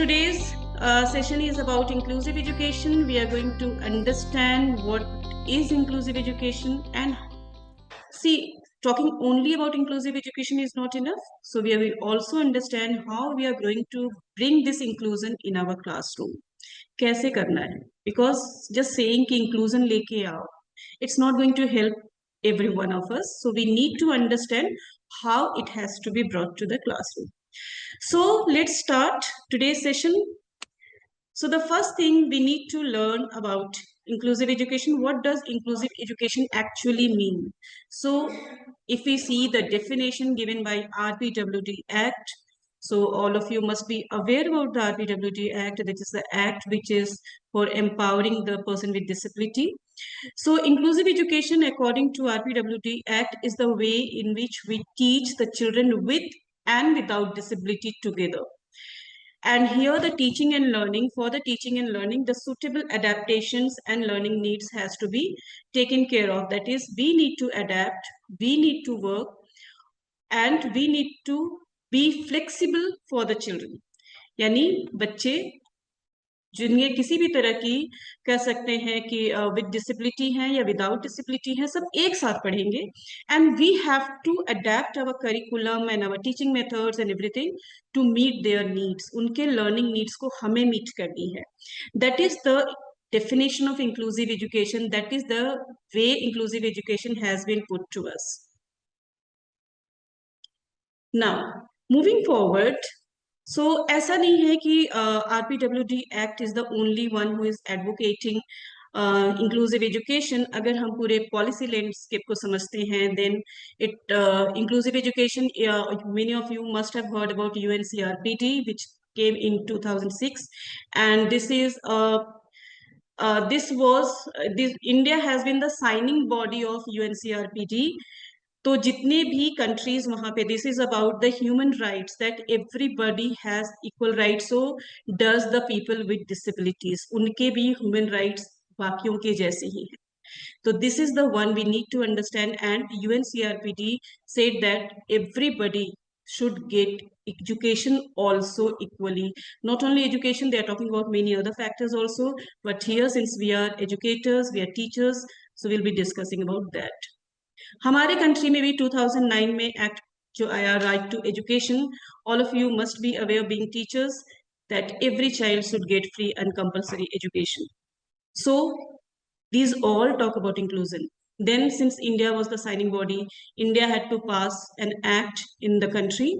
today's session is about inclusive education. We are going to understand what is inclusive education, and see, talking only about inclusive education is not enough. So we will also understand how we are going to bring this inclusion in our classroom. कैसे करना है? Because just saying कि inclusion लेके आओ, it's not going to help every one of us. So we need to understand how it has to be brought to the classroom. So let's start today's session. So the first thing we need to learn about inclusive education, what does inclusive education actually mean? So if we see the definition given by RPWD Act, so all of you must be aware about the RPWD Act. That is the act which is for empowering the person with disability. So inclusive education, according to RPWD Act, is the way in which we teach the children with and without disability together. And here the teaching and learning, for the teaching and learning, the suitable adaptations and learning needs has to be taken care of. That is, we need to adapt, we need to work, and we need to be flexible for the children. यानी बच्चे जिन्हें किसी भी तरह की कह सकते हैं कि विद डिसेबिलिटी है या विदाउट डिसेबिलिटी है, सब एक साथ पढ़ेंगे. And we have to adapt our curriculum and our teaching methods and everything to meet their needs. उनके लर्निंग नीड्स को हमें मीट करनी है. That is the definition of inclusive education. That is the way inclusive education has been put to us. Now, moving forward, so ऐसा नहीं है कि RPWD Act is the only one who is advocating inclusive education. अगर हम पूरे policy landscape को समझते हैं, then inclusive education, many of you must have heard about UNCRPD, which came in 2006, and this is India has been the signing body of UNCRPD. तो जितने भी countries वहां पे, this is about the human rights, that everybody has equal rights. So does the people with disabilities, उनके भी human rights बाकियों के जैसे ही हैं. So this is the one we need to understand, and UNCRPD said that everybody should get education also equally. Not only education, they are talking about many other factors also, but here since we are educators, we are teachers, so we'll be discussing about that. हमारे country में भी 2009 में act जो आया, right to education, all of you must be aware being teachers that every child should get free and compulsory education. So these all talk about inclusion. Then since India was the signing body, India had to pass an act in the country.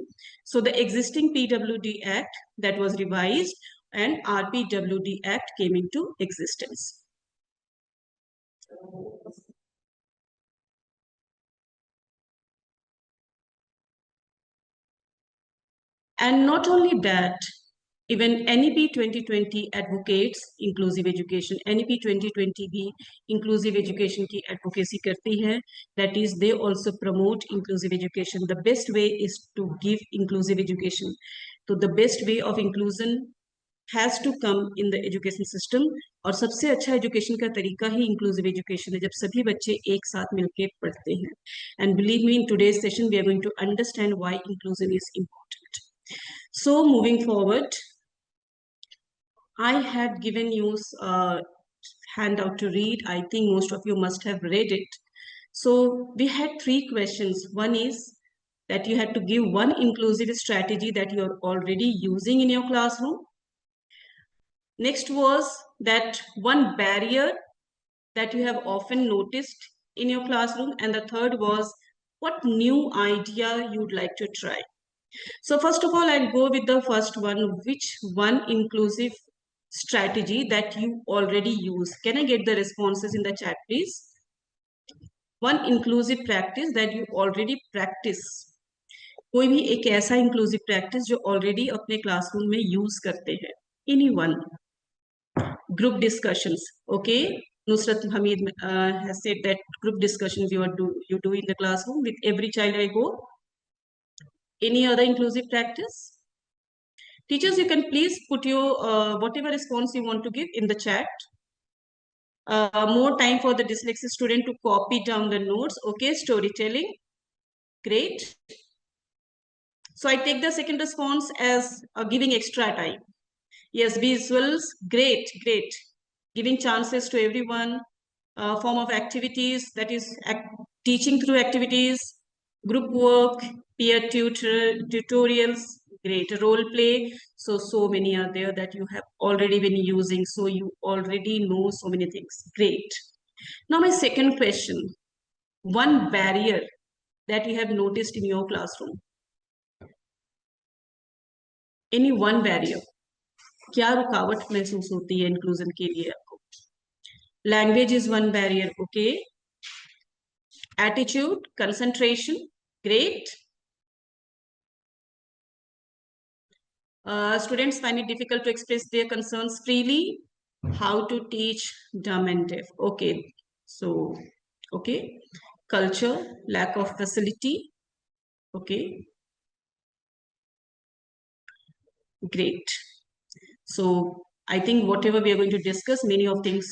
So the existing PWD Act that was revised and RPWD Act came into existence. And not only that, even NEP 2020 advocates inclusive education. NEP 2020 भी inclusive education की advocacy करती है. That is, they also promote inclusive education. The best way is to give inclusive education. So the best way of inclusion has to come in the education system. और सबसे अच्छा education का तरीका ही inclusive education है, जब सभी बच्चे एक साथ मिलके पढ़ते हैं. And believe me, in today's session we are going to understand why inclusion is important. So moving forward, I had given you a handout to read. I think most of you must have read it. So we had 3 questions. One is that you had to give one inclusive strategy that you are already using in your classroom. Next was that one barrier that you have often noticed in your classroom. And the third was what new idea you'd like to try. So first of all, I'll go with the first one. Which one inclusive strategy that you already use? Can I get the responses in the chat, please? One inclusive practice that you already practice. कोई भी एक ऐसा inclusive practice जो already अपने classroom में use करते हैं. Anyone? Group discussions. Okay. Nusrat Hamid has said that group discussions you do in the classroom with every child, I hope. Any other inclusive practice? Teachers, you can please put your whatever response you want to give in the chat. More time for the dyslexic student to copy down the notes. Okay, storytelling. Great. So I take the second response as giving extra time. Yes, visuals, great, great. Giving chances to everyone, form of activities, that is teaching through activities, group work, peer tutorials, great. Role play, so many are there that you have already been using, so you already know so many things. Great. Now my second question, one barrier that you have noticed in your classroom. Any one barrier, क्या रुकावट महसूस होती है inclusion के लिए आपको? Language is one barrier, okay. Attitude, concentration, great. Students find it difficult to express their concerns freely. How to teach dumb and deaf? Okay, so okay. Culture, lack of facility, okay, great. So I think whatever we are going to discuss, many of things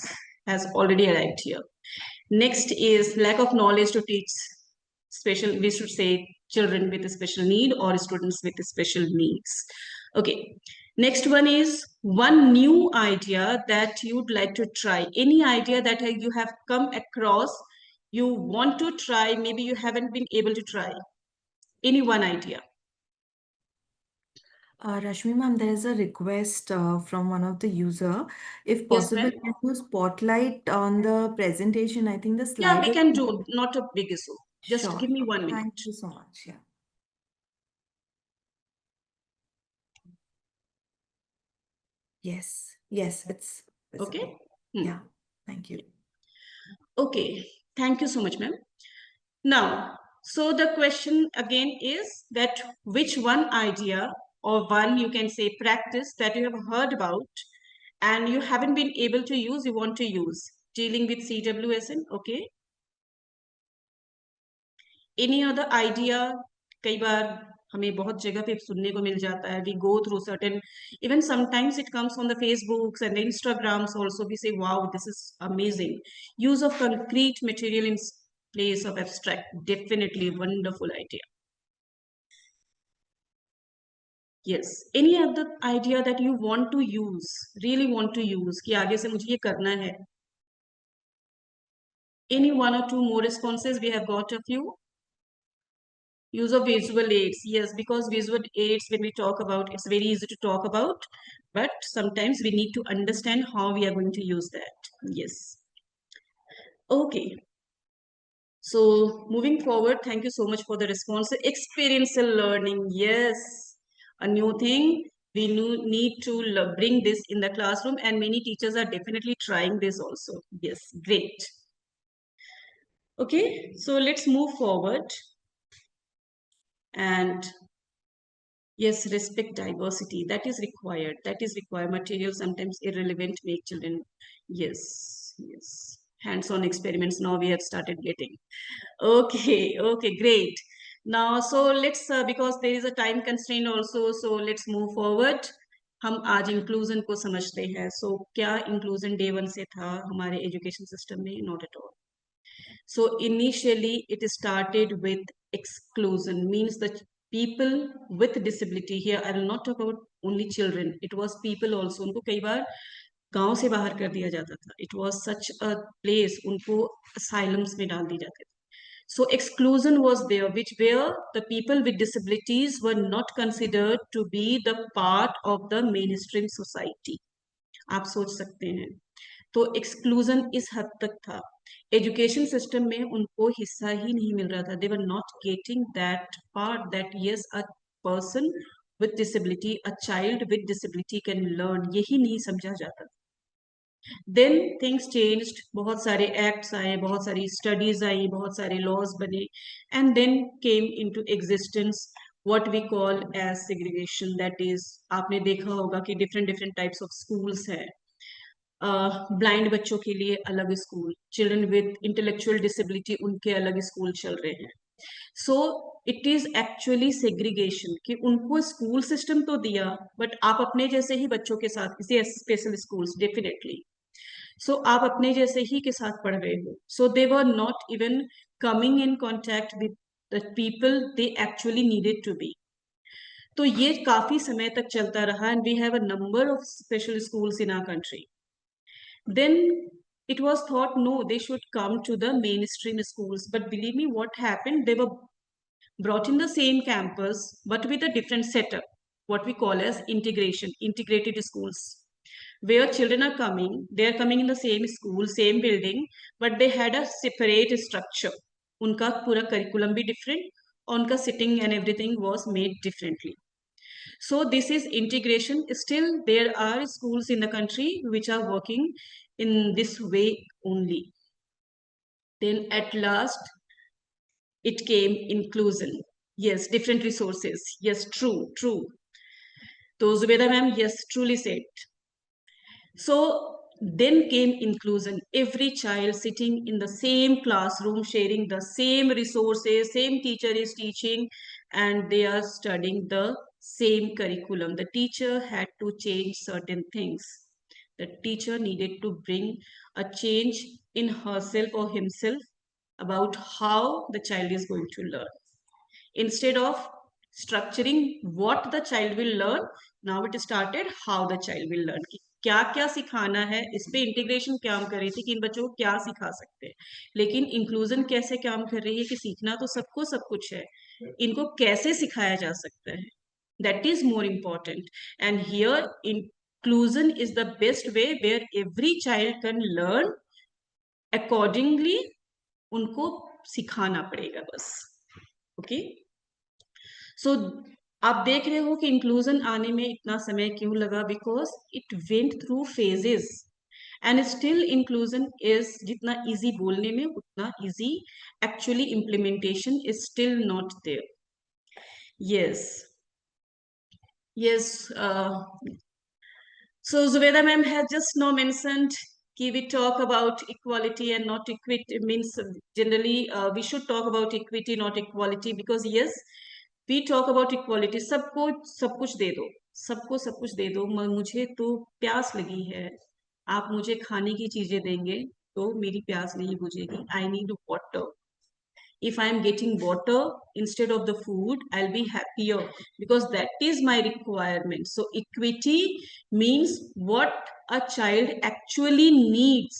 has already arrived here. Next is lack of knowledge to teach special, we should say children with a special need or students with special needs. Okay, next one is one new idea that you'd like to try. Any idea that you have come across, you want to try, maybe you haven't been able to try. Any one idea. Rashmi ma'am, there is a request from one of the user. If Yes, possible, ma'am. can you spotlight on the presentation? I think the Yeah, slide we is can do, not a big issue. Just sure. give me 1 minute. Thank you so much. Yeah. Yes. Yes, it's visible. Okay. Yeah. Thank you. Okay. Thank you so much, ma'am. Now, so the question again is that which one idea or one, you can say, practice that you have heard about and you haven't been able to use, you want to use, dealing with CWSN, okay? Any other idea? कई बार हमें बहुत जगह पे सुनने को मिल जाता है, we go through certain, even sometimes it comes on the Facebooks and the Instagrams also, we say, wow, this is amazing. Use of concrete material in place of abstract, definitely wonderful idea. Yes, any other idea that you want to use, really want to use, कि आगे से मुझे ये करना है? Any one or two more responses? We have got a few. Use of visual aids, yes, because visual aids, when we talk about, it's very easy to talk about, but sometimes we need to understand how we are going to use that. Yes. Okay. So moving forward, thank you so much for the response. Experiential learning, yes, a new thing. We need to bring this in the classroom, and many teachers are definitely trying this also. Yes, great. Okay, so let's move forward. And yes, respect diversity. That is required. That is required. Material sometimes irrelevant, make children. Yes, yes. Hands-on experiments now we have started getting. Okay, okay, great. Now, so let's, because there is a time constraint also, so let's move forward. हम आज inclusion को समझते हैं. So क्या inclusion day 1 से था हमारे education system में? Not at all. So initially it started with exclusion, means that people with disability, here I will not talk about only children, it was people also. उनको कई बार गांव से बाहर कर दिया जाता था. It was such a place, उनको asylums में डाल दी जाते थे. So exclusion was there, which where the people with disabilities were not considered to be the part of the mainstream society. आप सोच सकते हैं. तो एक्सक्लूजन इस हद तक था. एजुकेशन सिस्टम में उनको हिस्सा ही नहीं मिल रहा था. They were not getting that part that yes a person with disability, a child with disability can learn, यही नहीं समझा जाता. देन थिंग्स चेंज्ड, बहुत सारे एक्ट्स आए, बहुत सारी स्टडीज आई, बहुत सारे लॉज बने, and then came into existence what we call as segregation. That is, आपने देखा होगा कि different different types of schools है. ब्लाइंड बच्चों के लिए अलग school, children with intellectual disability उनके अलग स्कूल चल रहे हैं. So it is actually segregation कि उनको स्कूल सिस्टम तो दिया, बट आप अपने जैसे ही बच्चों के साथ, किसी स्पेशल स्कूल्स डेफिनेटली, सो आप अपने जैसे ही के साथ पढ़ रहे हो. So they were not even coming in contact with the people they actually needed to be. तो ये काफी समय तक चलता रहा, and we have a number of special schools in our country. Then it was thought, no, they should come to the mainstream schools. But believe me, what happened? They were brought in the same campus, but with a different setup, what we call as integration, integrated schools, where children are coming, they are coming in the same school, same building, but they had a separate structure. उनका पूरा curriculum भी different, और उनका sitting and everything was made differently. So this is integration. Still, there are schools in the country which are working in this way only. Then at last, it came inclusion. Yes, different resources. Yes, true, true. So Zubeda ma'am, yes, truly said. So then came inclusion. Every child sitting in the same classroom, sharing the same resources, same teacher is teaching, and they are studying the same curriculum. The teacher had to change certain things. The teacher needed to bring a change in herself or himself about how the child is going to learn. Instead of structuring what the child will learn, now it started how the child will learn. कि क्या क्या सिखाना है, इस पे integration काम कर रही थी कि इन बच्चों को क्या सिखा सकते हैं, लेकिन इंक्लूजन कैसे काम कर रही है कि सीखना तो सबको सब कुछ है, इनको कैसे सिखाया जा सकता है, that is more important. And here inclusion is the best way where every child can learn accordingly. उनको सिखाना पड़ेगा बस. ओके, सो आप देख रहे हो कि इंक्लूजन आने में इतना समय क्यों लगा, because it went through phases, and still inclusion is जितना इजी बोलने में उतना easy actually implementation is still not there. Yes, yes. So Zubeda ma'am has just now mentioned कि we talk about equality and not equity. Means generally we should talk about equity, not equality, because yes, we talk about equality. सबको सब कुछ दे दो, सबको सब कुछ दे दो, मुझे तो प्यास लगी है, आप मुझे खाने की चीजें देंगे तो मेरी प्यास नहीं बुझेगी. I need water. If I'm getting water instead of the food, I'll be happier because that is my requirement. So equity means what a child actually needs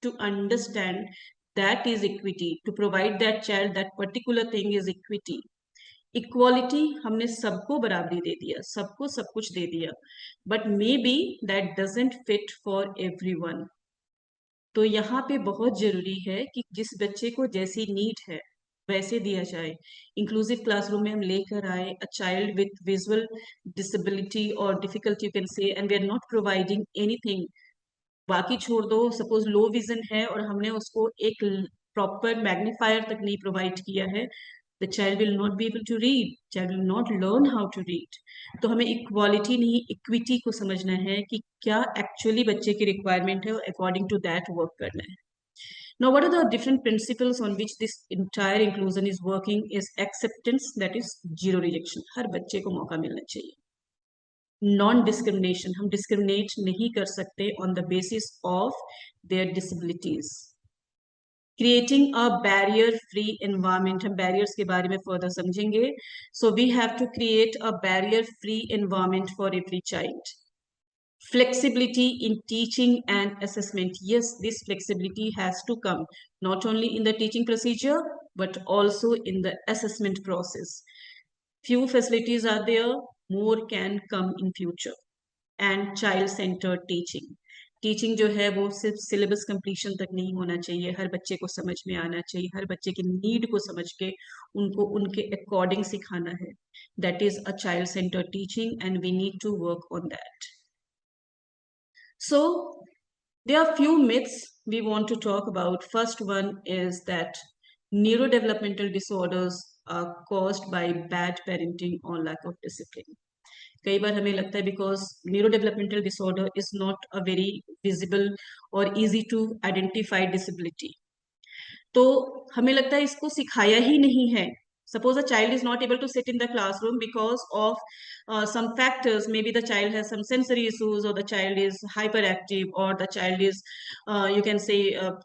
to understand, that is equity. To provide that child that particular thing is equity. Equality हमने सबको बराबरी दे दिया, सबको सब कुछ दे दिया, but may be that doesn't fit for everyone. तो यहाँ पे बहुत जरूरी है कि जिस बच्चे को जैसी नीड है वैसे दिया जाए. इंक्लूसिव क्लासरूम में हम लेकर आए a child with visual disability और difficulty, you can say, and we are not providing anything. बाकी छोड़ दो, सपोज लो विजन है और हमने उसको एक प्रॉपर मैग्नीफायर तक नहीं प्रोवाइड किया है, the child will not be able to read, child will not learn how to read. तो हमें इक्वालिटी नहीं इक्विटी को समझना है कि क्या एक्चुअली बच्चे की रिक्वायरमेंट है और अकॉर्डिंग टू दैट वर्क करना है. Now, what are the different principles on which this entire inclusion is working is acceptance, that is zero rejection. हर बच्चे को मौका मिलना चाहिए. नॉन डिस्क्रिमिनेशन, हम डिस्क्रिमिनेट नहीं कर सकते on the basis of their disabilities. Creating a barrier free environment, हम बैरियर्स के बारे में फर्दर समझेंगे. So we have to create a barrier free environment for every child. Flexibility in teaching and assessment. Yes, this flexibility has to come not only in the teaching procedure but also in the assessment process. Few facilities are there, more can come in future. And child centered teaching. Teaching जो है वो सिर्फ syllabus completion तक नहीं होना चाहिए, हर बच्चे को समझ में आना चाहिए, हर बच्चे की नीड को समझ के उनको उनके अकॉर्डिंग सिखाना है. That is a child centred teaching and we need to work on that. So there are few myths we want to talk about. First one is that neurodevelopmental disorders are caused by bad parenting or lack of discipline. कई बार हमें लगता है because neurodevelopmental disorder is not a very visible or easy to identify disability, तो हमें लगता है इसको सिखाया ही नहीं है. Suppose a child is not able to sit in the classroom because of some factors. Maybe the child has some sensory issues, or the child is hyperactive, or the child is, you can say,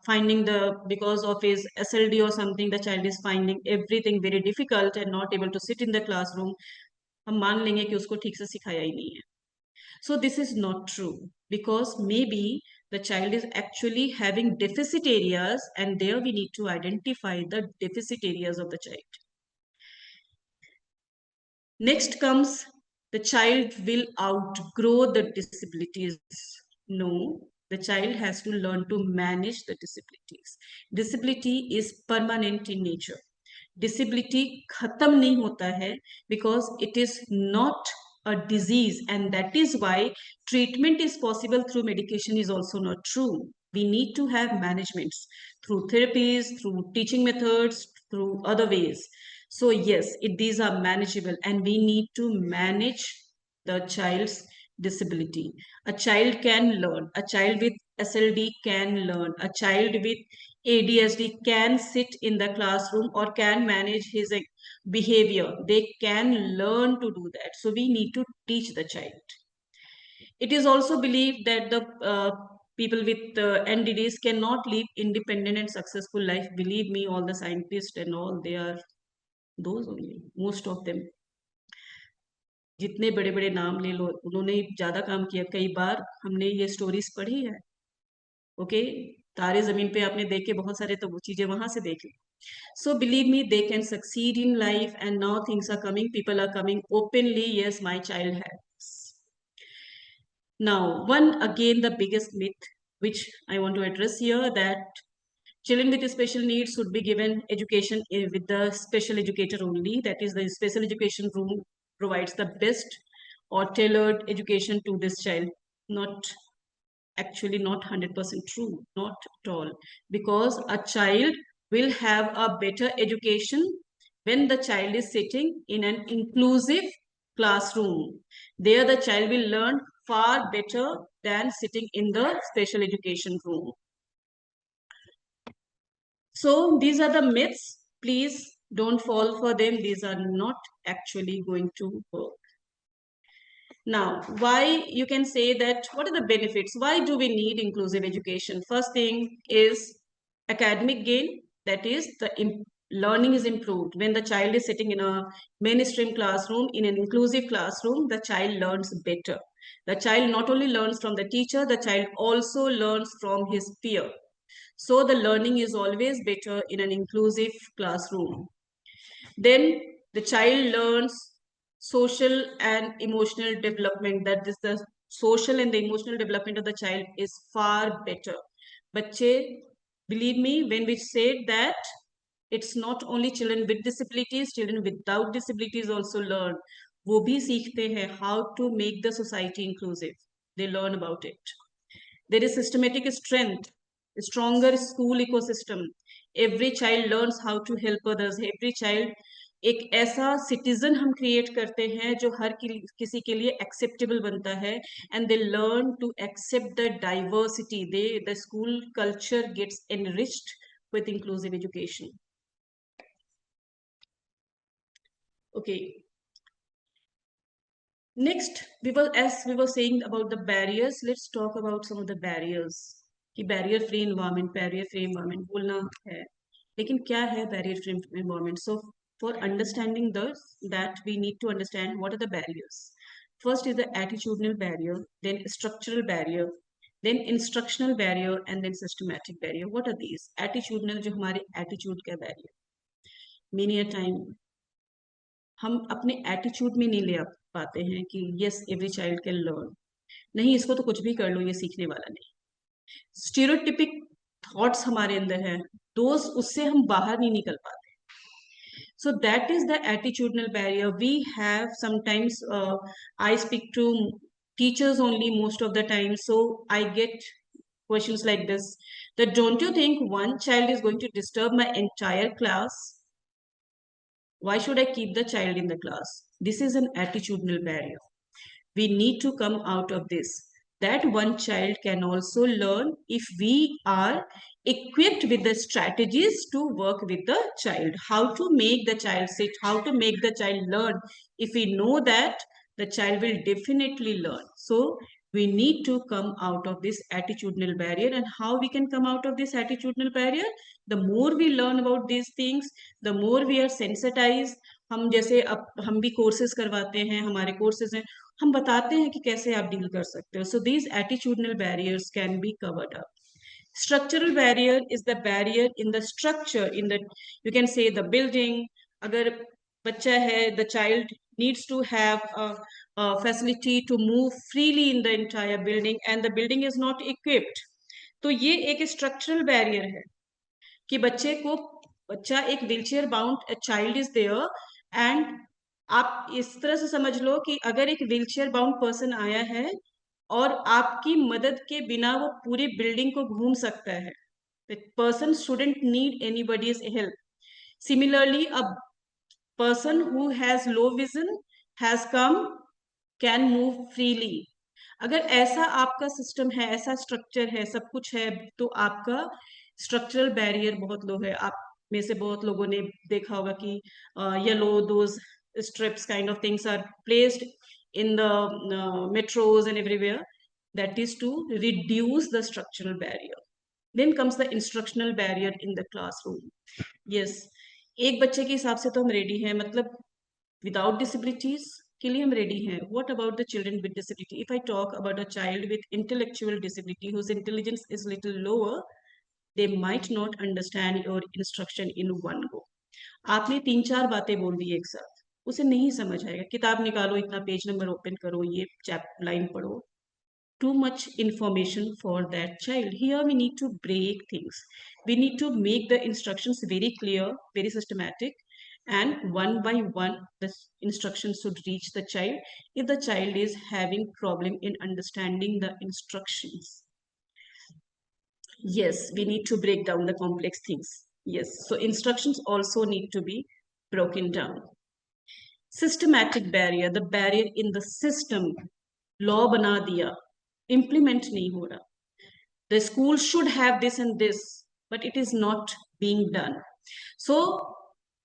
finding because of his SLD or something, the child is finding everything very difficult and not able to sit in the classroom. हम मान लेंगे कि उसको ठीक से सिखाया ही नहीं है. So this is not true, because maybe the child is actually having deficit areas, and there we need to identify the deficit areas of the child. Next comes, the child will outgrow the disabilities. No, the child has to learn to manage the disabilities. Disability is permanent in nature. Disability खत्म नहीं होता है, because it is not a disease, and that is why treatment is possible through medication is also not true. We need to have managements through therapies, through teaching methods, through other ways. So yes, these are manageable, and we need to manage the child's disability. A child can learn. A child with SLD can learn. A child with ADHD can sit in the classroom or can manage his behavior. They can learn to do that. So we need to teach the child. It is also believed that the people with NDDs cannot live independent and successful life. Believe me, all the scientists and all, they are those only, most of them. जितने बड़े बड़े नाम ले लो, उन्होंने ज्यादा काम किया. कई बार हमने ये स्टोरीज पढ़ी है. ओके, तारे जमीन पे आपने देखे बहुत सारे, तो वो चीजें वहां से देख ली. So believe me, they can succeed in life, and now things are coming. People are coming openly. Yes, my child has. Now, one again, the biggest myth which I want to address here, that children with special needs should be given education with the special educator only. That is, the special education room provides the best or tailored education to this child. Not actually, not 100% true, not at all. Because a child will have a better education when the child is sitting in an inclusive classroom. There the child will learn far better than sitting in the special education room. So these are the myths. Please don't fall for them. These are not actually going to work. Now, why you can say that, what are the benefits? Why do we need inclusive education? First thing is academic gain. That is, the learning is improved. When the child is sitting in a mainstream classroom, in an inclusive classroom, the child learns better. The child not only learns from the teacher, the child also learns from his peer. So the learning is always better in an inclusive classroom. Then the child learns social and emotional development. That is, the social and the emotional development of the child is far better. Bachche, believe me when we say that, it's not only children with disabilities, children without disabilities also learn. वो भी सीखते हैं how to make the society inclusive. They learn about it. There is systematic strength, stronger school ecosystem. Every child learns how to help others. Every child, एक ऐसा citizen हम create करते हैं जो हर किसी के लिए एक्सेप्टेबल बनता है, and they learn to accept the diversity. They the school culture gets enriched with inclusive education. Okay. Next, as we were saying about the barriers, let's talk about some of the barriers. कि barrier free environment बोलना है, लेकिन क्या है barrier free environment? So for understanding this, that we need to understand what are the barriers. First is the attitudinal barrier, then structural barrier, then instructional barrier, and then systematic barrier. What are these? Attitudinal, जो हमारे attitude का barrier. Many a time हम अपने attitude में नहीं ले पाते हैं कि yes every child can learn. नहीं, इसको तो कुछ भी कर लो, ये सीखने वाला नहीं. स्टीरियोटिपिक थॉट्स हमारे अंदर है, दोस्त, उससे हम बाहर नहीं निकल पाते. So that is the attitudinal barrier. We have sometimes, I speak to teachers only most of the time, so I get questions like this, that don't you think one child is going to disturb my entire class? Why should I keep the child in the class? This is an attitudinal barrier. We need to come out of this. That one child can also learn if we are equipped with the strategies to work with the child. How to make the child sit, how to make the child learn. If we know that, the child will definitely learn. So we need to come out of this attitudinal barrier. And how we can come out of this attitudinal barrier? The more we learn about these things, the more we are sensitized, हम जैसे अब हम भी courses करवाते हैं, हमारे courses हैं, हम बताते हैं कि कैसे आप डील कर सकते हो. So these attitudinal barriers can be covered up. Structural barrier is the barrier in the structure, in the, you can say the building. अगर बच्चा है, the child needs to have a facility to move freely in the entire building and the building is not equipped. तो ये एक structural barrier है कि बच्चा एक wheelchair bound child is there, and आप इस तरह से समझ लो कि अगर एक व्हीलचेयर बाउंड पर्सन आया है और आपकी मदद के बिना वो पूरी बिल्डिंग को घूम सकता है, the person shouldn't need anybody's help. Similarly, a person who has low vision has come, can move freely. अगर ऐसा आपका सिस्टम है, ऐसा स्ट्रक्चर है, सब कुछ है, तो आपका स्ट्रक्चरल बैरियर बहुत लो है. आप में से बहुत लोगों ने देखा होगा कि yellow those strips kind of things are placed in the metros and everywhere. That is to reduce the structural barrier. Then comes the instructional barrier in the classroom. Yes, एक बच्चे के हिसाब से तो हम रेडी हैं, मतलब विदाउट डिसेबिलिटीज के लिए हम रेडी हैं. What about the children with disability? If I talk about a child with intellectual disability whose intelligence is little lower, they might not understand your instruction in one go. आपने 3-4 बातें बोल दी एक साथ, उसे नहीं समझ आएगा. किताब निकालो, इतना पेज नंबर ओपन करो, ये चैप लाइन पढ़ो, too much information for that child. Here we need to break things. We need to make the instructions very clear, very systematic, and one by one the instructions should reach the child if the child is having problem in understanding the instructions. Yes, we need to break down the complex things. Yes, so instructions also need to be broken down. Systematic barrier, the barrier in the system. Law बना दिया, implement नहीं हो रहा. The school should have this and this, but it is not being done. So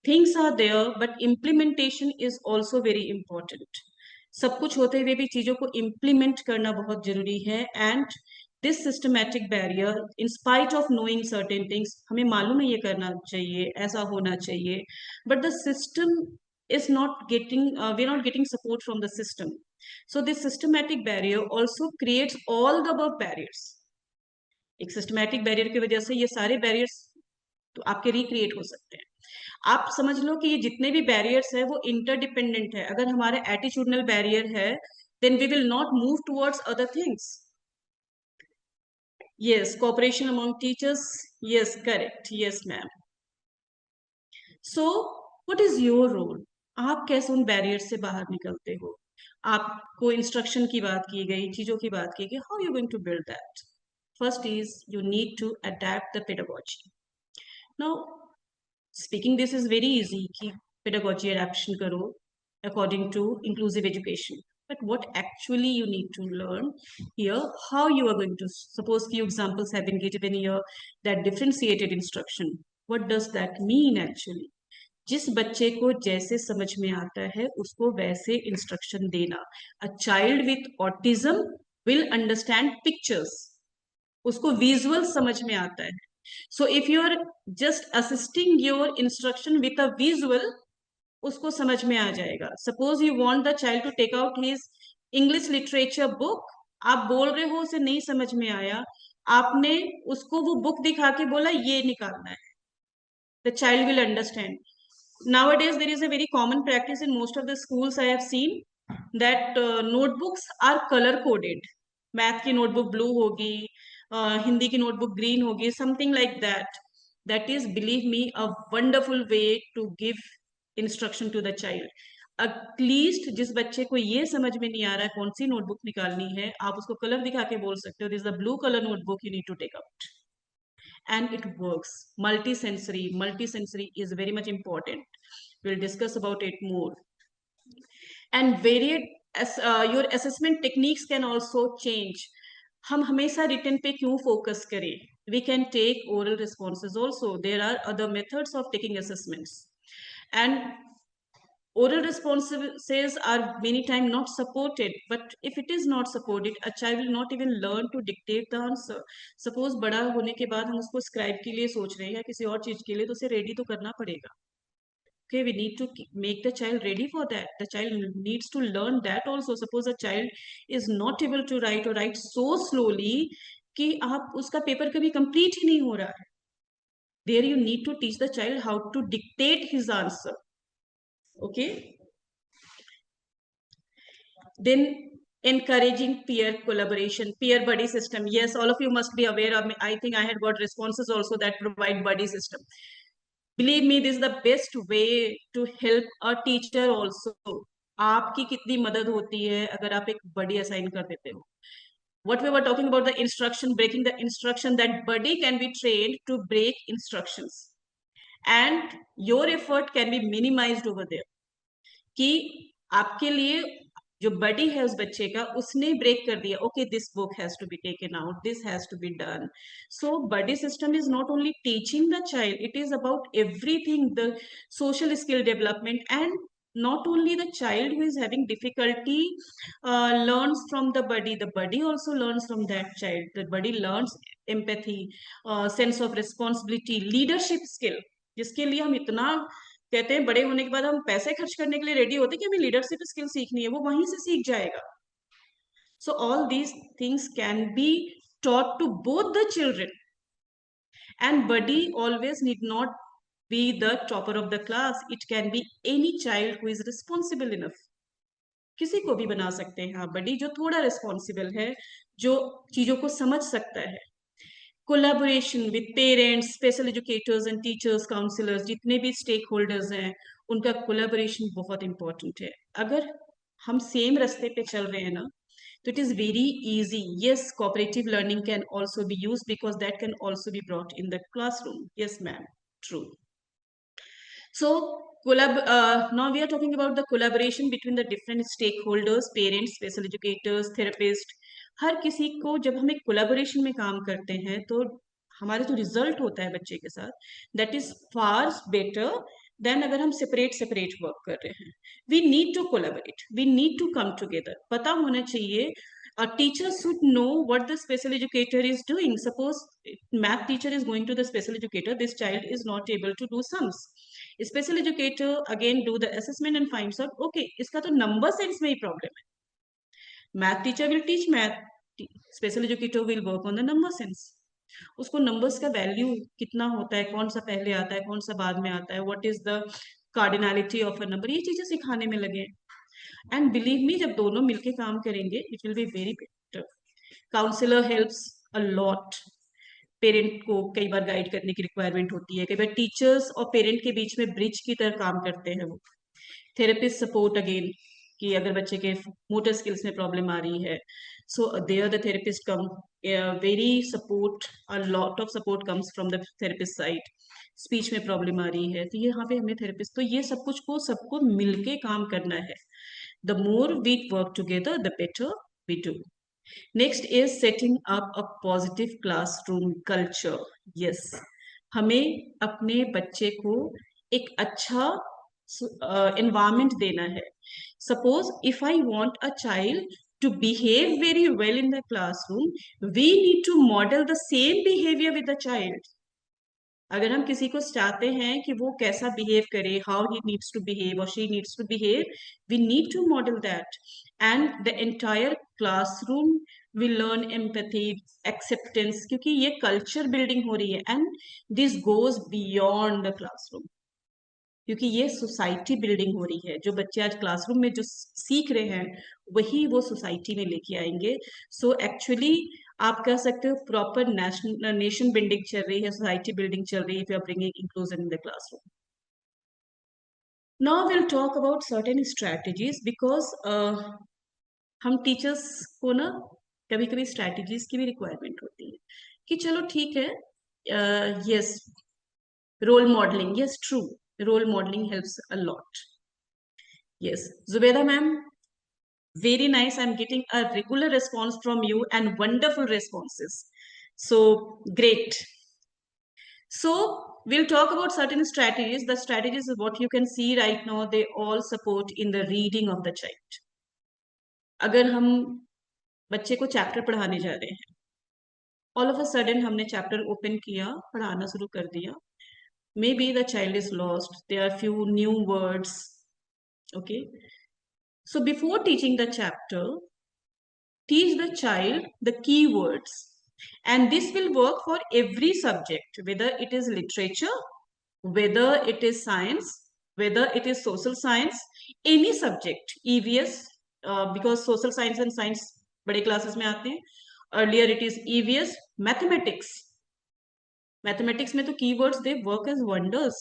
things are there, but implementation is also very important. सब कुछ होते हुए भी चीजों को implement करना बहुत जरूरी है. And this systematic barrier, in spite of knowing certain things, हमें मालूम है ये करना चाहिए, ऐसा होना चाहिए, but the system is not getting, we're not getting support from the system. So this systematic barrier also creates all the above barriers. एक सिस्टमैटिक बैरियर की वजह से ये सारे बैरियर्स तो आपके रिक्रिएट हो सकते हैं. आप समझ लो कि ये जितने भी बैरियर्स है वो इंटरडिपेंडेंट है. अगर हमारा एटीट्यूडनल बैरियर है, then we will not move towards other things. Yes, cooperation among teachers. Yes, correct. Yes ma'am. So what is your role? आप कैसे उन बैरियर से बाहर निकलते हो? आपको इंस्ट्रक्शन की बात की गई, चीजों की बात की गई. How you going to build that? First is you need to adapt the pedagogy. Now, speaking this is very easy कि pedagogy adaptation करो according to inclusive education. But what actually you need to learn here, how you are going to, suppose few examples have been given here, that differentiated instruction. What does that mean actually? जिस बच्चे को जैसे समझ में आता है उसको वैसे इंस्ट्रक्शन देना. A child with autism will understand pictures. उसको विजुअल समझ में आता है. So if you are just assisting your instruction with a visual, उसको समझ में आ जाएगा. Suppose you want the child to take out his English literature book, आप बोल रहे हो, उसे नहीं समझ में आया, आपने उसको वो बुक दिखा के बोला ये निकालना है, the child will understand. Nowadays there is a very common practice in most of the schools I have seen that notebooks are color coded. Math की नोटबुक ब्लू होगी, हिंदी की नोटबुक ग्रीन होगी, something like that. That is, believe me, a wonderful way to give instruction to the child. At least जिस बच्चे को ये समझ में नहीं आ रहा है कौन सी नोटबुक निकालनी है, आप उसको कलर दिखा के बोल सकते हो, this is the blue colour notebook you need to take out. And it works. Multisensory is very much important. We'll discuss about it more. And varied as your assessment techniques can also change. हम हमेशा written पे क्यों focus करें? We can take oral responses also. There are other methods of taking assessments. And oral responses are many times not supported, but if it is not supported, a child will not even learn to dictate the answer. Suppose बड़ा होने के बाद हम उसको scribe के लिए सोच रहे हैं या किसी और चीज के लिए, तो उसे रेडी तो करना पड़ेगा. Okay, we need to make the child ready for that. The child needs to learn that also. Suppose a child is not able to write or write so slowly कि आप उसका पेपर कभी complete ही नहीं हो रहा है. There you need to teach the child how to dictate his answer. Okay. Then encouraging peer collaboration, peer buddy system. Yes, all of you must be aware of me. I think I had got responses also that provide buddy system. Believe me, this is the best way to help a teacher also. आपकी कितनी मदद होती है अगर आप एक buddy assign कर देते हो. What we were talking about, the instruction, breaking the instruction, that buddy can be trained to break instructions. And your effort can be minimized over there. कि आपके लिए जो बडी है उस बच्चे का, उसने ब्रेक कर दिया, okay this book has to be taken out, this has to be done. So buddy system is not only teaching the child, it is about everything, the social skill development. And not only the child who is having difficulty learns from the body also learns from that child. The body learns empathy, sense of responsibility, leadership skill, जिसके लिए हम इतना कहते हैं बड़े होने के बाद हम पैसे खर्च करने के लिए रेडी होते हैं कि हमें लीडरशिप स्किल सीखनी है, वो वहीं से सीख जाएगा. सो all these things can B taught to both the children. And buddy always need not be the topper of the class. It can be any child who is responsible enough. किसी को भी बना सकते हैं हाँ बडी, जो थोड़ा रिस्पॉन्सिबल है, जो चीजों को समझ सकता है. Collaboration with parents, special educators and teachers, counsellors, जितने भी स्टेक होल्डर्स हैं, उनका कोलैबोरेशन बहुत इंपॉर्टेंट है. अगर हम सेम रास्ते पे चल रहे हैं ना, तो it is very easy. Yes, cooperative learning can also be use because that can also be brought in the classroom. Yes ma'am, true. So now we are talking about the collaboration between the different stakeholders, parents, special educators, therapists. हर किसी को जब हम एक collaboration में काम करते हैं तो हमारा जो रिजल्ट होता है बच्चे के साथ, that is far better than अगर हम सेपरेट सेपरेट वर्क कर रहे हैं. We need to collaborate, we need to come together. पता होना चाहिए, a teacher should know what the special educator is doing. Suppose math teacher is going to the special educator, this child is not able to do sums. Special educator again do the assessment and finds out, okay, इसका तो number sense में ही problem है. Math teacher will teach math, special educator will work on the number sense. उसको numbers का value कितना होता है, कौन सा पहले आता है, कौन सा बाद में आता है, what is the cardinality of a number, ये चीजें सिखाने में लगे. एंड बिलीव मी, जब दोनों मिलके काम करेंगे it will be very better. Counsellor helps a lot. Parent को कई बार गाइड करने की रिक्वायरमेंट होती है, कई बार टीचर्स और पेरेंट के बीच में ब्रिज की तरह काम करते हैं वो. थेरेपिस्ट सपोर्ट अगेन, कि अगर बच्चे के मोटर स्किल्स में प्रॉब्लम आ रही है, so there the therapist come, very support, a lot of support comes from the therapist side. Speech में प्रॉब्लम आ रही है तो यहाँ पे हमें थेरेपिस्ट, तो ये सब कुछ को सबको मिलके काम करना है. The more we work together, the better we do. Next is setting up a positive classroom culture. Yes, हमें अपने बच्चे को एक अच्छा environment देना है. Suppose if I want a child to behave very well in the classroom, we need to model the same behavior with the child. अगर हम किसी को चाहते हैं कि वो कैसा बिहेव करे, how he needs to behave और she needs to behave, we need to model that. And the entire classroom will learn empathy, acceptance, क्योंकि ये कल्चर बिल्डिंग हो रही है. And this goes beyond the classroom, क्योंकि ये society building हो रही है. जो बच्चे आज क्लासरूम में जो सीख रहे हैं वही वो सोसाइटी में लेके आएंगे. सो एक्चुअली आप कह सकते हो प्रॉपर नेशन बिल्डिंग चल रही है, सोसाइटी बिल्डिंग चल रही है, if you are bringing inclusion in the classroom. Now will talk about certain strategies, because हम टीचर्स को ना कभी कभी स्ट्रैटेजीज की भी रिक्वायरमेंट होती है कि चलो ठीक है, yes, role modelling, yes, true, role modeling helps a lot. Yes, Zubeda ma'am, very nice. I'm getting a regular response from you and wonderful responses, so great. So we'll talk about certain strategies. The strategies is what you can see right now, they all support in the reading of the child. अगर हम बच्चे को chapter पढ़ाने जा रहे हैं, all of a sudden हमने chapter open किया, पढ़ाना शुरू कर दिया, maybe the child is lost, there are few new words. Okay, so before teaching the chapter, teach the child the keywords, and this will work for every subject, whether it is literature, whether it is science, whether it is social science, any subject. EVS, because social science and science बड़े classes में आते हैं. Earlier it is EVS. Mathematics में तो keywords they work as wonders.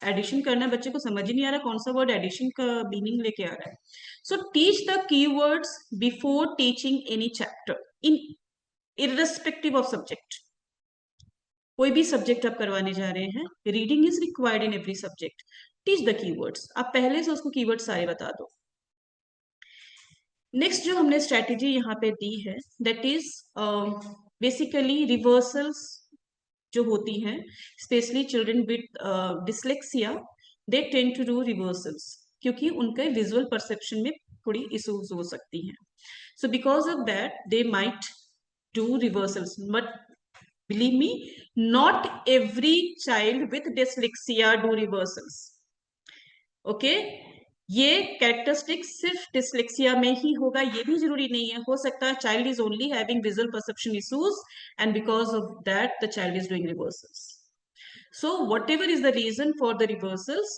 Addition करना है, बच्चे को समझ ही नहीं आ रहा कौन सा वर्ड एडिशन का मीनिंग लेके आ रहा है. So teach the keywords before teaching any chapter, in irrespective of subject. कोई भी सब्जेक्ट आप करवाने जा रहे हैं, reading is required in every subject. Teach the keywords, आप पहले से उसको कीवर्ड सारे बता दो. नेक्स्ट जो हमने स्ट्रेटेजी यहाँ पे दी है, दैट इज बेसिकली रिवर्सल्स जो होती हैं, specially children with dyslexia, they tend to do reversals, क्योंकि उनके विजुअल परसेप्शन में थोड़ी इश्यूज हो सकती हैं. So because of that they might do reversals, but believe me, not every child with dyslexia do reversals. Okay, ये characteristic सिर्फ dyslexia में ही होगा ये भी जरूरी नहीं है. हो सकता है child is only having visual perception issues and because of that the child is doing reversals. So whatever is the reason for the reversals,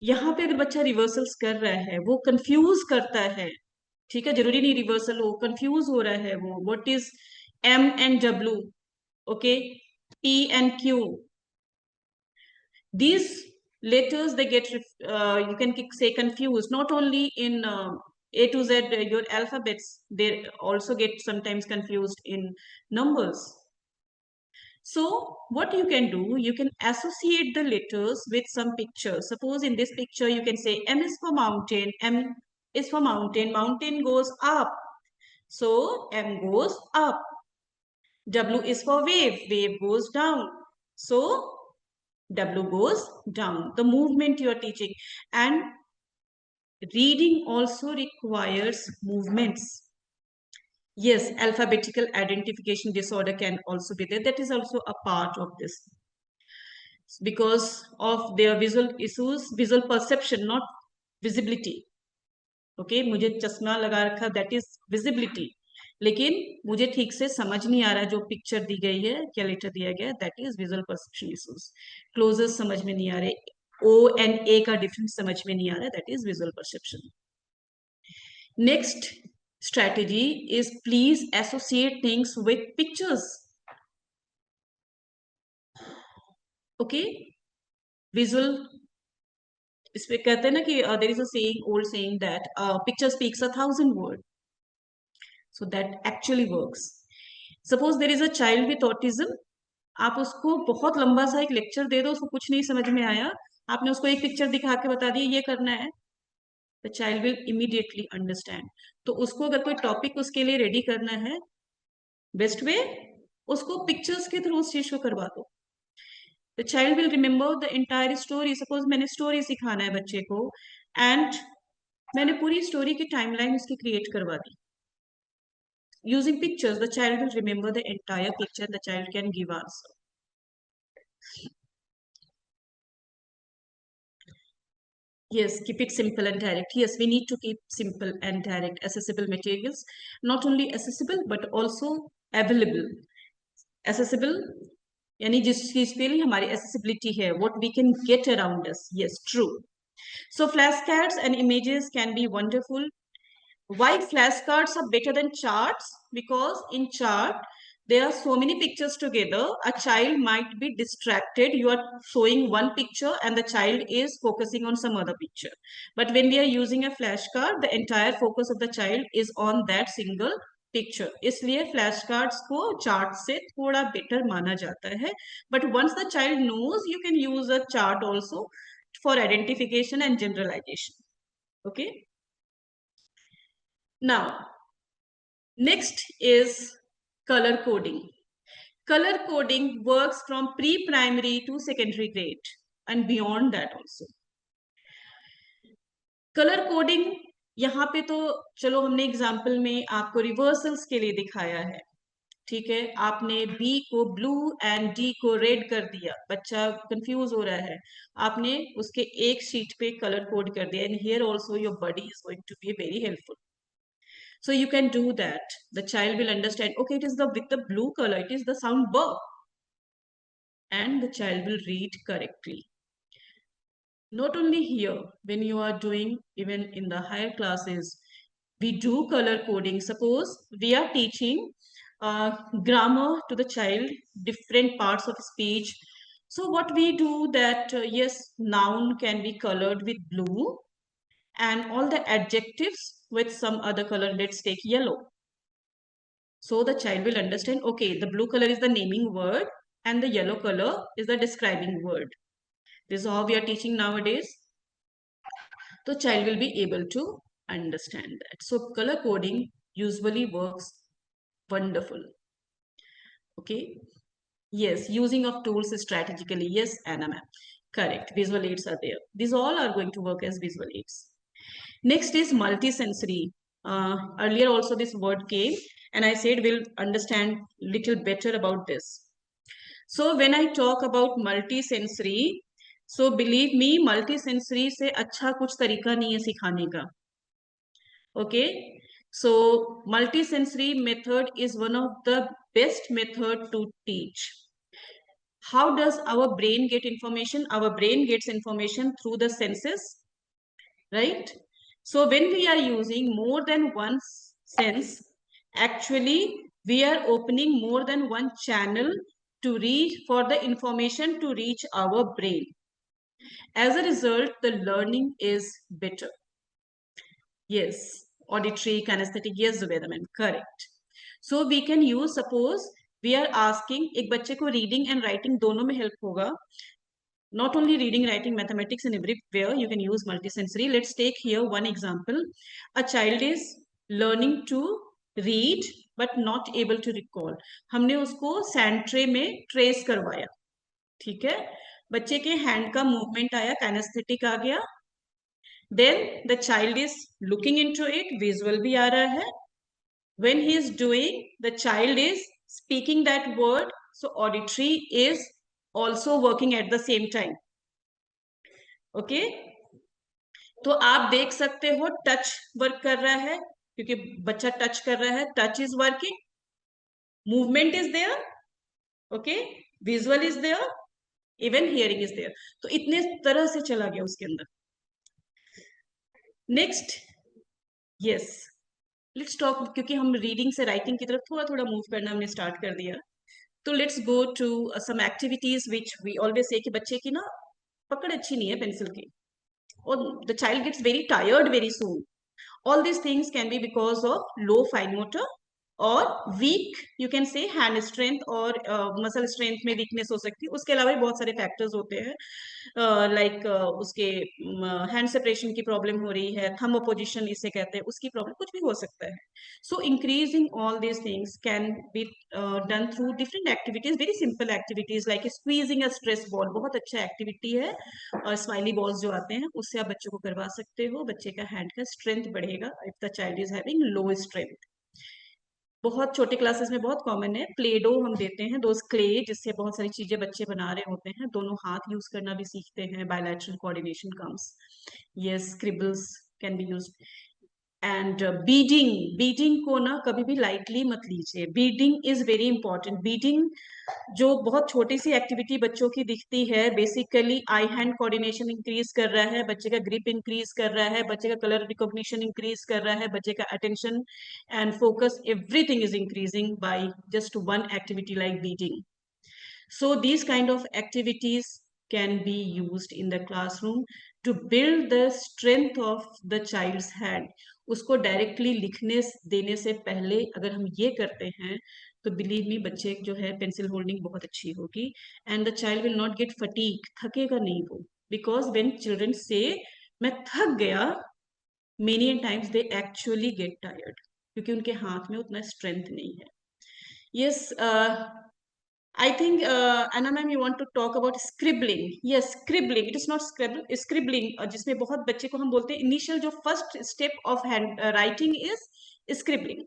यहाँ पे अगर बच्चा रिवर्सल्स कर रहा है, वो कंफ्यूज करता है, ठीक है, जरूरी नहीं रिवर्सल हो, कंफ्यूज हो रहा है वो, what is M and W, okay, P and Q, these letters they get you can say confused. Not only in A to Z, your alphabets, they also get sometimes confused in numbers. So what you can do, you can associate the letters with some picture. Suppose in this picture you can say M is for mountain, M is for mountain, mountain goes up, so M goes up. W is for wave, wave goes down, so W goes down. The movement you are teaching, and reading also requires movements. Yes, alphabetical identification disorder can also be there. That is also a part of this, because of their visual issues, visual perception, not visibility. Okay, मुझे चश्मा लगा रखा, that is visibility, लेकिन मुझे ठीक से समझ नहीं आ रहा जो पिक्चर दी गई है, क्या लेटर दिया गया है, that is visual perception issues. Closures समझ में नहीं आ रहे, ओ एंड ए का डिफरेंस समझ में नहीं आ रहा, that is visual perception. Next strategy is please associate things with pictures. Okay, visual, इस पे कहते हैं ना कि there is a saying, old saying, that picture speaks 1,000 word. So that actually works. Suppose there is a child with autism, आप उसको बहुत लंबा सा एक लेक्चर दे दो, उसको कुछ नहीं समझ में आया, आपने उसको एक पिक्चर दिखा के बता दिया ये करना है, the child will immediately understand. तो उसको अगर कोई टॉपिक उसके लिए रेडी करना है, बेस्ट वे उसको पिक्चर्स के थ्रू उस चीज को करवा दो. The child will remember the entire story. Suppose मैंने स्टोरी सिखाना है बच्चे को, एंड मैंने पूरी स्टोरी की टाइमलाइन उसकी क्रिएट करवा दी. Using pictures, the child will remember the entire picture, the child can give answer. Yes, keep it simple and direct. Yes, we need to keep simple and direct. Accessible materials, not only accessible but also available. Accessible यानी जिस चीज पे लिए हमारी accessibility है, what we can get around us. Yes, true. So flashcards and images can be wonderful. Why flashcards are better than charts? Because in chart there are so many pictures together, a child might be distracted. You are showing one picture and the child is focusing on some other picture. But when we are using a flashcard, the entire focus of the child is on that single picture. इसलिए flashcards को chart से थोड़ा better माना जाता है. But once the child knows, you can use a chart also for identification and generalization. Okay. Now, next is color coding. Color coding works from pre-primary to secondary grade and beyond that also. Color coding यहाँ पे तो चलो हमने example में आपको reversals के लिए दिखाया है, ठीक है, आपने बी को ब्लू एंड डी को रेड कर दिया, बच्चा कंफ्यूज हो रहा है, आपने उसके एक शीट पे कलर कोड कर दिया, and here also your buddy is going to be very helpful. So you can do that. The child will understand, okay, it is the with the blue color, it is the sound b, and the child will read correctly. Not only here, when you are doing even in the higher classes, we do color coding. Suppose we are teaching grammar to the child, different parts of speech. So what we do that, yes, noun can be colored with blue and all the adjectives with some other color. Let's take yellow. So the child will understand, okay, the blue color is the naming word and the yellow color is the describing word. This is how we are teaching nowadays. The child will be able to understand that. So color coding usually works wonderful. Okay. Yes, using of tools strategically. Yes, Anna ma'am. Correct. Visual aids are there. These all are going to work as visual aids. Next is multisensory. Earlier also this word came and I said we'll understand little better about this. So when I talk about multisensory, so believe me, multisensory से अच्छा कुछ तरीका नहीं है सिखाने का. Okay, so multisensory method is one of the best method to teach. How does our brain get information? Our brain gets information through the senses, right? So when we are using more than one sense, actually we are opening more than one channel to reach for the information to reach our brain. As a result, the learning is better. Yes, auditory, kinesthetic, yes, Zubeda ma'am, correct. So we can use, suppose we are asking, एक बच्चे को reading and writing दोनों में help होगा. Not only reading, writing, mathematics, and everywhere you can use multisensory. Let's take here one example. A child is learning to read but not able to recall. हमने उसको sand tray में trace करवाया, ठीक है, बच्चे के hand का movement आया, kinesthetic आ गया. Then the child is looking into it, visual भी आ रहा है. When he is doing, the child is speaking that word, so auditory is also working at the same time. Okay, तो आप देख सकते हो टच वर्क कर रहा है क्योंकि बच्चा टच कर रहा है, touch is working, movement is there, okay, visual is there, even hearing is there. तो इतने तरह से चला गया उसके अंदर. नेक्स्ट, यस, लेट्स टॉक, क्योंकि हम रीडिंग से राइटिंग की तरफ थोड़ा थोड़ा मूव करना हमने स्टार्ट कर दिया, तो let's go to some activities which we always say कि बच्चे की ना पकड़ अच्छी नहीं है पेंसिल की, और the child gets very tired very soon. All these things can be because of low fine motor और weak, you can say hand strength और muscle strength में weakness हो सकती है. उसके अलावा भी बहुत सारे factors होते हैं, like उसके hand separation की problem हो रही है, thumb opposition इसे कहते हैं, उसकी problem कुछ भी हो सकता है. So increasing all these things can be done through different activities, very simple activities like squeezing a stress ball. बहुत अच्छा activity है, और स्माइली बॉल्स जो आते हैं उससे आप बच्चों को करवा सकते हो, बच्चे का हैंड का स्ट्रेंथ बढ़ेगा if the child is having low strength. बहुत छोटे क्लासेस में बहुत कॉमन है, प्ले डो हम देते हैं, दोस्त क्ले जिससे बहुत सारी चीजें बच्चे बना रहे होते हैं, दोनों हाथ यूज करना भी सीखते हैं, bilateral coordination comes. Yes, scribbles can be used. And beading, beading को ना कभी भी लाइटली मत लीजिए, beading is very important. Beading जो बहुत छोटी सी एक्टिविटी बच्चों की दिखती है, basically eye hand coordination increase कर रहा है, बच्चे का ग्रिप इंक्रीज कर रहा है, बच्चे का कलर रिकॉग्निशन इंक्रीज कर रहा है, बच्चे का attention and focus, everything is increasing by just one activity like beading. So these kind of activities can be used in the classroom to build the strength of the child's hand. उसको directly लिखने देने से पहले अगर हम ये करते हैं तो बिलीव मी बच्चे जो है पेंसिल होल्डिंग बहुत अच्छी होगी, and the child will not get fatigue, थकेगा नहीं वो, बिकॉज व्हेन चिल्ड्रन से मैं थक गया, many times they actually get tired क्योंकि उनके हाथ में उतना स्ट्रेंथ नहीं है. Yes, I think, Anna ma'am, you want to talk about scribbling. Yes, scribbling. It is not scribble, scribbling. जिसमें बहुत बच्चे को हम बोलते हैं initial जो first step of hand writing is scribbling.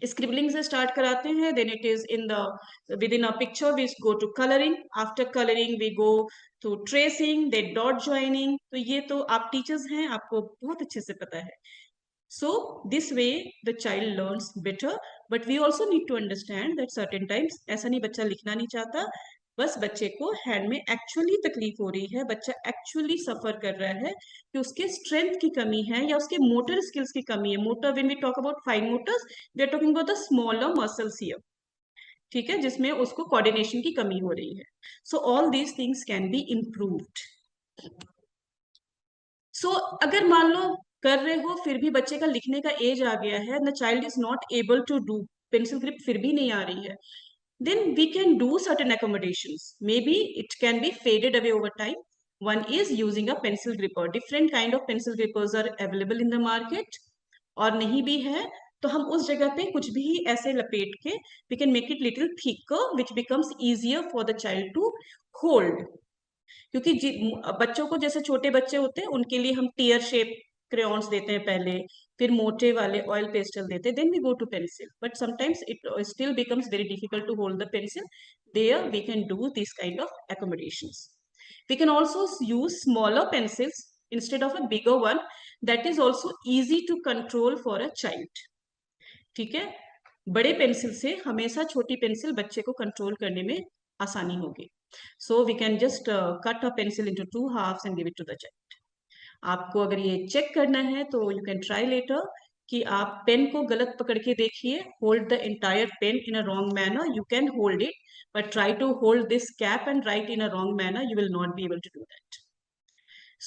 Scribbling से स्टार्ट कराते हैं, then it is in the within a picture we go to colouring, after colouring we go to tracing, then dot joining. तो ये तो आप teachers हैं, आपको बहुत अच्छे से पता है। So this way the child learns better, but we also need to understand that certain times ऐसा नहीं, बच्चा लिखना नहीं चाहता, बस बच्चे को हैंड में एक्चुअली तकलीफ हो रही है, बच्चा एक्चुअली सफर कर रहा है कि उसके स्ट्रेंथ की कमी है या उसके मोटर स्किल्स की कमी है। Motor, when we talk about fine motors, we are talking about the smaller muscles here, ठीक है, जिसमें उसको कोऑर्डिनेशन की कमी हो रही है। So all these things can be improved. So अगर मान लो कर रहे हो फिर भी बच्चे का लिखने का एज आ गया है, the child is not able to do, pencil grip फिर भी नहीं आ रही है, then we can do certain accommodations. Maybe it can be faded away over time. One is using a pencil gripper. Different kind of pencil grippers are available in the market. और नहीं भी है तो हम उस जगह पे कुछ भी ऐसे लपेट के we can make it little thicker, which becomes easier for the child to hold. क्योंकि बच्चों को, जैसे छोटे बच्चे होते हैं उनके लिए हम टीयर शेप क्रेयॉन्स देते हैं पहले, फिर मोटे वाले ऑयल पेस्टल देते हैं, then we go to pencil, but sometimes it still becomes very difficult to hold the pencil, there we can do this kind of accommodations. We can also use smaller pencils instead of a bigger one, that is also easy to control for a child. ठीक है, बड़े pencil से हमेशा छोटी pencil बच्चे को control करने में आसानी होगी। So we can just cut a pencil into 2 halves and give it to the child. आपको अगर ये चेक करना है तो यू कैन ट्राई लेटर कि आप पेन को गलत पकड़ के देखिए, hold the entire pen in a wrong manner, you can hold it, but try to hold this cap and write in a wrong manner, you will not be able to do that.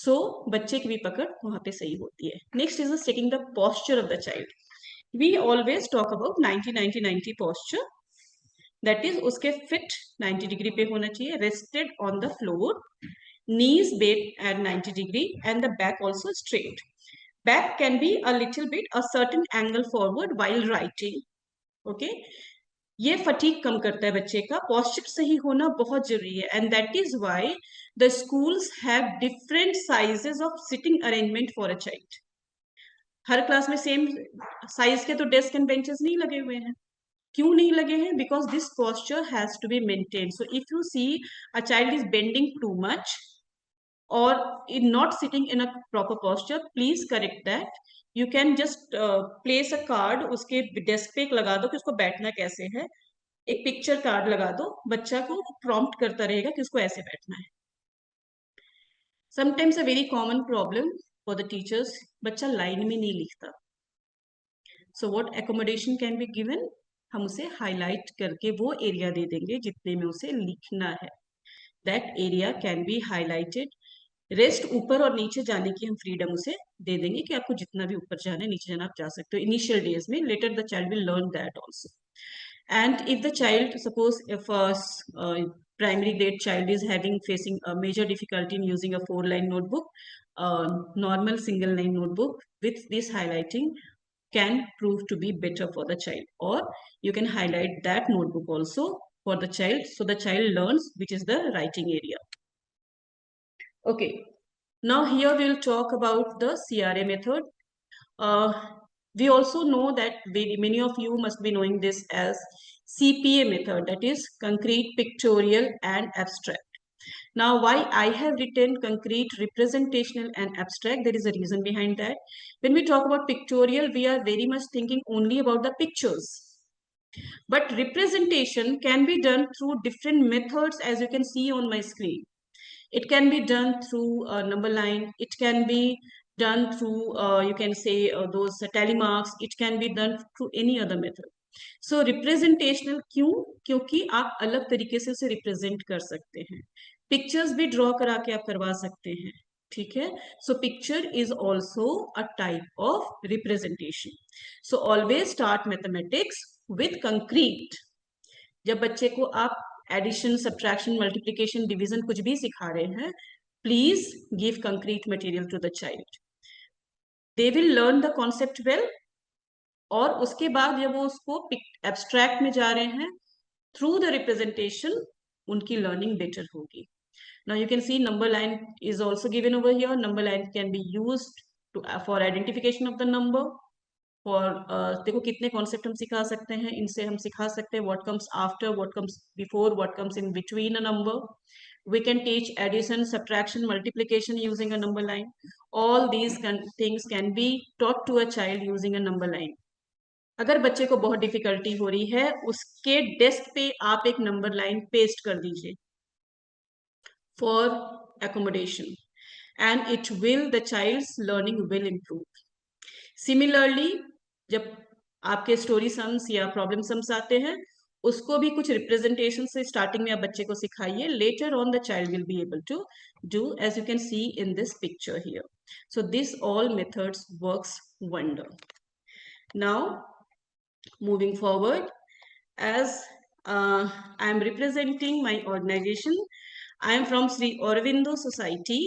So बच्चे की भी पकड़ वहां पे सही होती है। Next is taking the posture of the child. We always talk about 90-90-90 posture, that is उसके fit 90 डिग्री पे होना चाहिए, rested on the floor, knees bent at 90 degree and the back also straight. Back can be a little bit a certain angle forward while writing. Okay, ये fatigue कम करता है बच्चे का, posture सही होना बहुत जरूरी है, and that is why the schools have different sizes of sitting arrangement for a child. Her class में सेम साइज के तो डेस्क एंड बेंचेस नहीं लगे हुए हैं। क्यों नहीं लगे हैं? Because this posture has to be maintain. So if you see a child is bending too much or in not sitting in a proper posture, please correct that. You can just place a card, उसके desk पे एक लगा दो कि उसको बैठना कैसे है, एक पिक्चर कार्ड लगा दो, बच्चा को प्रॉम्प्ट करता रहेगा कि उसको ऐसे बैठना है. Sometimes a very common problem for the teachers, बच्चा लाइन में नहीं लिखता. So what accommodation can be given, हम उसे हाईलाइट करके वो एरिया दे देंगे जितने में उसे लिखना है. That area can be highlighted. Rest ऊपर और नीचे जाने की हम फ्रीडम उसे दे देंगे कि आपको जितना भी ऊपर जाना है नीचे जाना आप जा सकते हो इनिशियल डेज में. Later the child will learn that also. And if the child, suppose if a primary grade child is facing a major difficulty in using a 4-line notebook, normal single line notebook with this highlighting can prove to be better for the child, or you can highlight that notebook also for the child, so the child learns which is the writing area. Okay, now here we will talk about the CRA method. We also know that many of you must be knowing this as CPA method, that is concrete, pictorial and abstract. Now, why I have written concrete, representational and abstract, there is a reason behind that. When we talk about pictorial, we are very much thinking only about the pictures. But representation can be done through different methods, as you can see on my screen. It can be done through a number line. It can be done through, you can say, those tally marks. It can be done through any other method. So representational क्यों? क्योंकि आप अलग तरीके से उसे represent कर सकते हैं. Pictures भी draw करा के आप करवा सकते हैं. ठीक है? So picture is also a type of representation. So always start mathematics with concrete. जब बच्चे को आप एडिशन, सब्ट्रैक्शन, मल्टीप्लिकेशन, डिवीजन कुछ भी सिखा रहे हैं, please give concrete material to the child. They will learn the concept well, और उसके बाद जब वो उसको एब्स्ट्रैक्ट में जा रहे हैं, थ्रू द रिप्रेजेंटेशन उनकी लर्निंग बेटर होगी. Now you can see number line is also given over here. Number line can be used to for identification of the number. For देखो कितने कॉन्सेप्ट हम सिखा सकते हैं, इनसे हम सिखा सकते हैं what comes after, what comes before, what comes in between a number. We can teach addition, subtraction, multiplication using a number line. All these things can be taught to a child using a number line. अगर बच्चे को बहुत difficulty हो रही है, उसके desk पे आप एक नंबर लाइन पेस्ट कर दीजिए for accommodation, and it will, the child's learning will improve. Similarly, जब आपके स्टोरी सम्स या प्रॉब्लम सम्स आते हैं, उसको भी कुछ रिप्रेजेंटेशन से स्टार्टिंग में आप बच्चे को सिखाइए. Later on the child will be able to do, as you can see in this picture here. So this all methods works wonder. Now moving forward, as I am representing my organization, I am from Sri Aurobindo Society.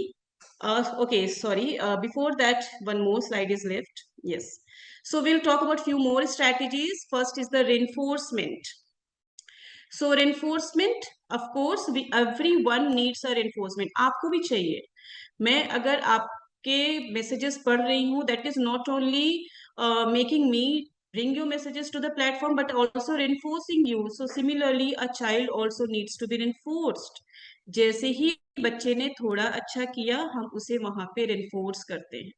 Okay, sorry, before that, one more slide is left. Yes, so we'll talk about few more strategies. First is the reinforcement. So reinforcement, of course, everyone needs a reinforcement. आपको भी चाहिए. मैं अगर आपके messages पढ़ रही हूँ, that is not only making me bring your messages to the platform, but also reinforcing you. So similarly, a child also needs to be reinforced. जैसे ही बच्चे ने थोड़ा अच्छा किया, हम उसे वहां पे reinforce करते हैं.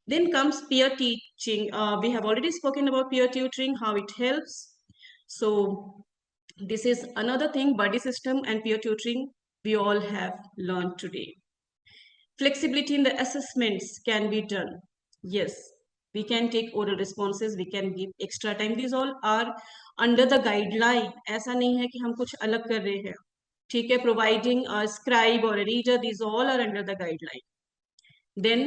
Then comes peer teaching. We have already spoken about peer tutoring, how it helps. So this is another thing, buddy system and peer tutoring we all have learned today. Flexibility in the assessments can be done. Yes, we can take oral responses, we can give extra time. These all are under the guideline. ऐसा नहीं है कि हम कुछ अलग कर रहे हैं. ठीक है, providing a scribe or a reader, these all are under the guideline. Then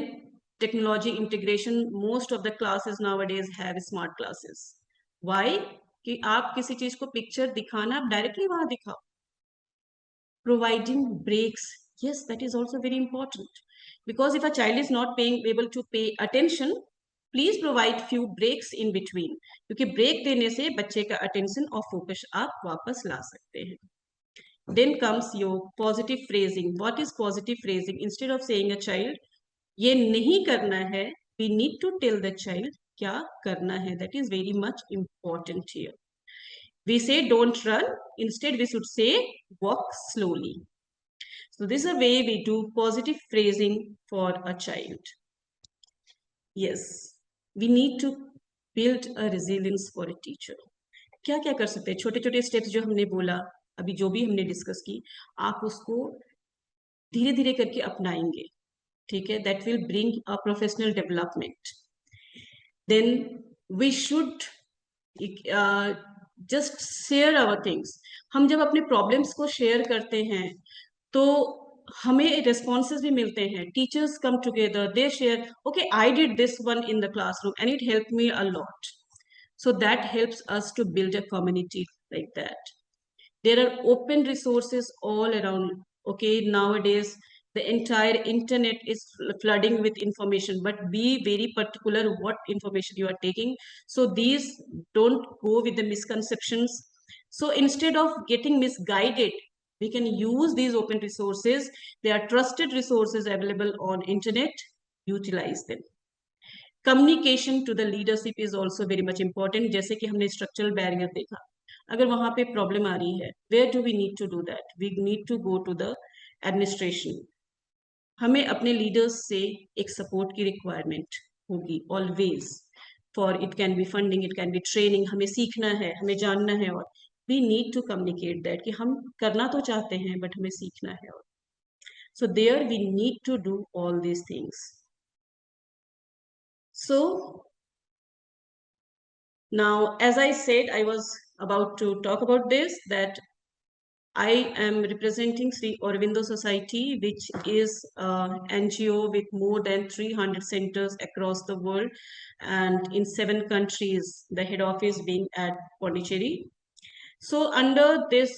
technology integration, most of the classes nowadays have smart classes. Why? कि आप किसी चीज को पिक्चर दिखाना, आप डायरेक्टली वहां दिखाओ. Providing breaks, yes, that is also very important, because if a child is not able to pay attention, please provide few breaks in between, क्योंकि break देने से बच्चे का attention और focus आप वापस ला सकते हैं. Then comes your positive phrasing. What is positive phrasing? Instead of saying a child ये नहीं करना है, we need to tell the child क्या करना है. That is very much important here. We say don't run, instead we should say walk slowly. So this is a way we do positive phrasing for a child. Yes, we need to build a resilience for a teacher. क्या क्या कर सकते हैं, छोटे छोटे steps जो हमने बोला अभी, जो भी हमने डिस्कस की, आप उसको धीरे धीरे करके अपनाएंगे. ठीक है, that will bring a professional development. Then we should just share our things. हम जब अपने problems को share करते हैं, तो हमें responses भी मिलते हैं. Teachers come together, they share, okay, I did this one in the classroom and it helped me a lot. So that helps us to build a community like that. There are open resources all around. Okay, nowadays the entire internet is flooding with information, but be very particular what information you are taking, so these don't go with the misconceptions. So instead of getting misguided, we can use these open resources. They are trusted resources available on internet. Utilize them. Communication to the leadership is also very much important. जैसे कि हमने structural barrier देखा, अगर वहां पे problem आ रही है, where do we need to do that? We need to go to the administration. हमें अपने लीडर्स से एक सपोर्ट की रिक्वायरमेंट होगी always. For it can be funding, it can be training. हमें सीखना है, हमें जानना है, और we need to communicate that कि हम करना तो चाहते हैं बट हमें सीखना है. और so there we need to do all these things. So now, as I said, I was about to talk about this, that I am representing Sri Aurobindo Society, which is an NGO with more than 300 centers across the world and in 7 countries, the head office being at Pondicherry. So under this,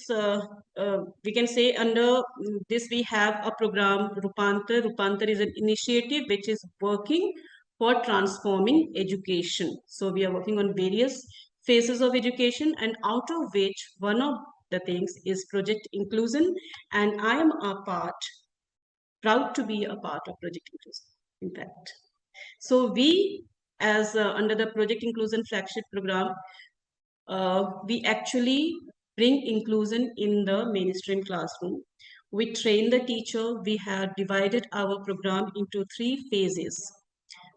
we can say under this, we have a program, Rupantar. Rupantar is an initiative which is working for transforming education. So we are working on various phases of education, and out of which one of the things is Project Inclusion, and I am a part, proud to be a part of Project Inclusion, in fact. So we as under the Project Inclusion flagship program, we actually bring inclusion in the mainstream classroom. We train the teacher. We have divided our program into 3 phases.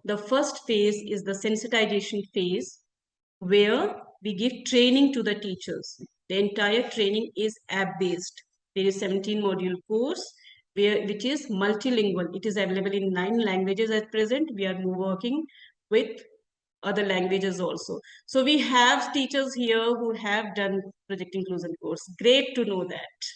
The first phase is the sensitization phase, where we give training to the teachers. The entire training is app-based. There is 17 module course which is multilingual. It is available in 9 languages at present. We are working with other languages also. So we have teachers here who have done Project Inclusion course. Great to know that.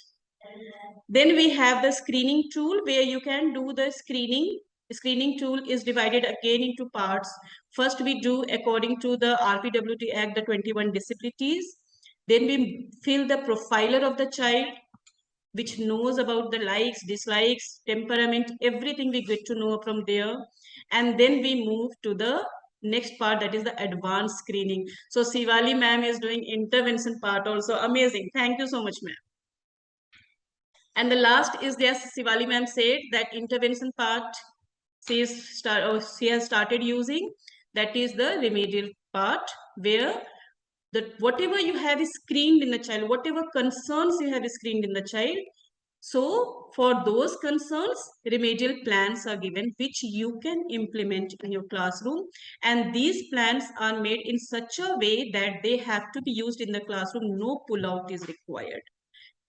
Then we have the screening tool where you can do the screening. The screening tool is divided again into parts. First, we do according to the RPWD Act, the 21 disabilities. Then we fill the profiler of the child, which knows about the likes, dislikes, temperament, everything we get to know from there. And then we move to the next part, that is the advanced screening. So Sivali ma'am is doing intervention part also. Amazing. Thank you so much, ma'am. And the last is, yes, Sivali ma'am said that intervention part she has started using. That is the remedial part, where whatever you have screened in the child, whatever concerns you have screened in the child, so for those concerns, remedial plans are given, which you can implement in your classroom. And these plans are made in such a way that they have to be used in the classroom. No pull-out is required.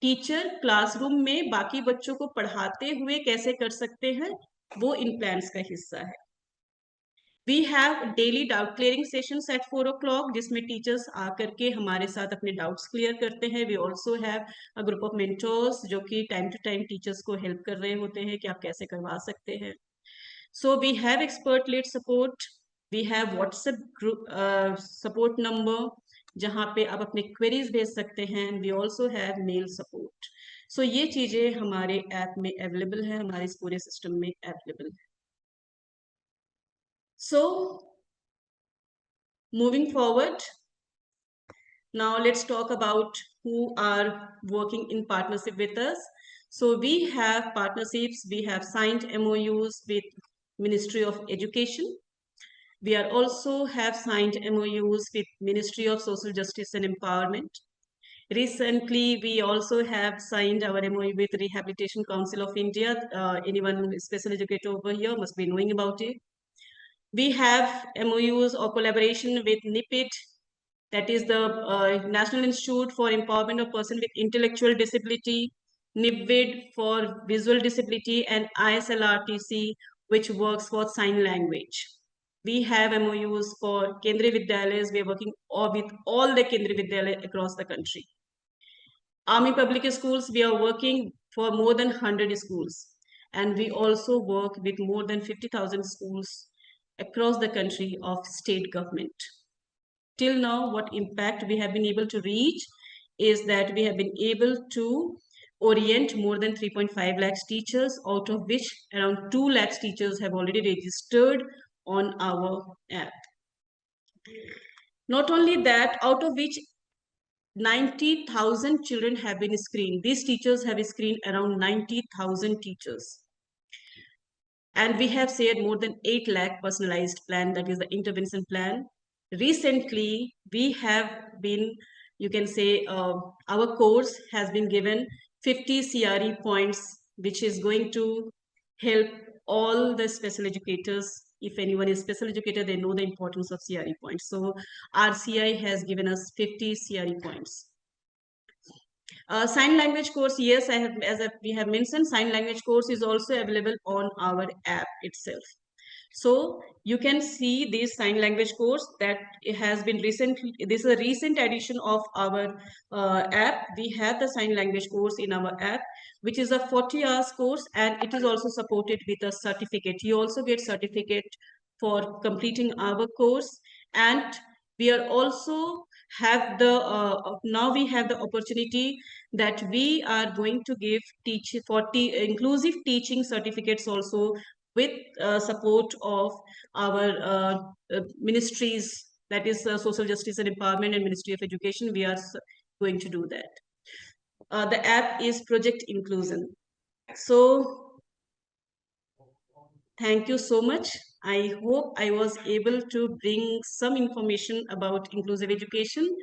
Teacher classroom में बाकी बच्चों को पढ़ाते हुए कैसे कर सकते हैं, वो इन प्लान्स का हिस्सा है. We have daily doubt clearing sessions at 4 o'clock, जिसमें टीचर्स आकर के हमारे साथ अपने डाउट्स क्लियर करते हैं. We also have a group of mentors जो कि टाइम टू टाइम टीचर्स को हेल्प कर रहे होते हैं कि आप कैसे करवा सकते हैं. So we have expert led support. We have WhatsApp group support number, जहाँ पे आप अपने क्वेरीज भेज सकते हैं. We also have mail support. So ये चीजें हमारे ऐप में अवेलेबल है, हमारे इस पूरे सिस्टम में अवेलेबल है. So moving forward, now let's talk about who are working in partnership with us. So we have partnerships. We have signed MOUs with Ministry of Education. We are also have signed MOUs with Ministry of Social Justice and Empowerment. Recently, we also have signed our MOU with Rehabilitation Council of India. Anyone who is special educator over here must be knowing about it. We have MOUs or collaboration with NIPID, that is the National Institute for Empowerment of Persons with Intellectual Disability, NIPVID for Visual Disability, and ISLRTC, which works for sign language. We have MOUs for Kendriya Vidyalayas. We are working with all the Kendriya Vidyalayas across the country. Army Public Schools, we are working for more than 100 schools. And we also work with more than 50,000 schools across the country of state government. Till now, what impact we have been able to reach is that we have been able to orient more than 3.5 lakhs teachers, out of which around 2 lakhs teachers have already registered on our app. Not only that, out of which 90,000 children have been screened. These teachers have screened around 90,000 teachers. And we have shared more than 8 lakh personalized plan, that is the intervention plan. Recently, we have been, you can say, our course has been given 50 CRE points, which is going to help all the special educators. If anyone is special educator, they know the importance of CRE points. So RCI has given us 50 CRE points. Sign language course, yes, we have mentioned, sign language course is also available on our app itself. So you can see this sign language course that it has been recently, this is a recent addition of our app. We have the sign language course in our app, which is a 40 hours course, and it is also supported with a certificate. You also get certificate for completing our course. And we are also have the now we have the opportunity that we are going to give inclusive teaching certificates also, with support of our ministries, that is Social Justice and Empowerment and Ministry of Education. We are going to do that. The app is Project Inclusion. So thank you so much. I hope I was able to bring some information about inclusive education